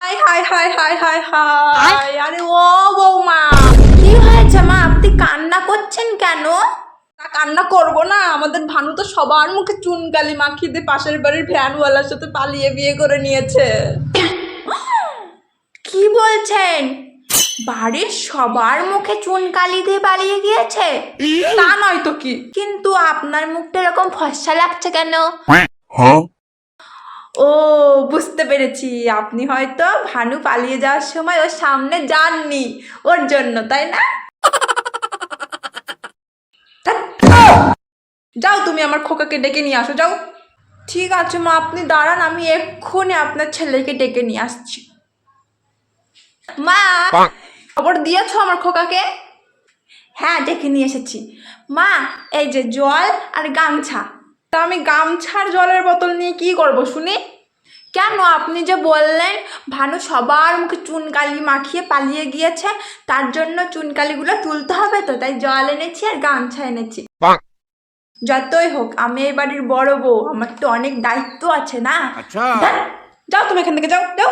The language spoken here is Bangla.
High high high high high high, আরে ও বৌমা, কি হয়েছে মা, আপনি কান্না করছেন কেন? তা কান্না করবো না? আমাদের ভানু তো সবার মুখে চুনকালি মাখিয়ে দিয়ে পাশের বাড়ির ভ্যানওয়ালার সাথে পালিয়ে বিয়ে করে নিয়েছে। কি বলছেন? বাড়ির সবার মুখে চুনকালি দিয়ে পালিয়ে গিয়েছে? তা নয় তো কি। কিন্তু আপনার মুখটা এরকম ফর্সা লাগছে কেন? ও, বুঝতে পেরেছি, আপনি হয়তো ভানু পালিয়ে যাওয়ার সময় ওর সামনে যাননি, ওর জন্য, তাই না? যাও, তুমি আমার খোকাকে ডেকে নিয়ে আসো, যাও। ঠিক আছে মা, আপনি দাঁড়ান, আমি এক্ষুনি আপনার ছেলেকে ডেকে নিয়ে আসছি। মা, খবর দিয়েছো আমার খোকাকে? হ্যাঁ, ডেকে নিয়ে এসেছি। মা, এই যে জল আর গামছা। তা আমি গামছার জলের বোতল নিয়ে কি করব শুনি? কেন, আপনি যে বললেন ভানু সবার মুখে চুনকালি মাখিয়ে পালিয়ে গিয়েছে, তার জন্য চুনকালিগুলো তুলতে হবে, তো তাই জল এনেছি আর গামছা এনেছি। যতই হোক, আমি এই বাড়ির বড় বউ, আমার তো অনেক দায়িত্ব আছে না। আচ্ছা। যাও তুমি এখান থেকে, যাও যাও।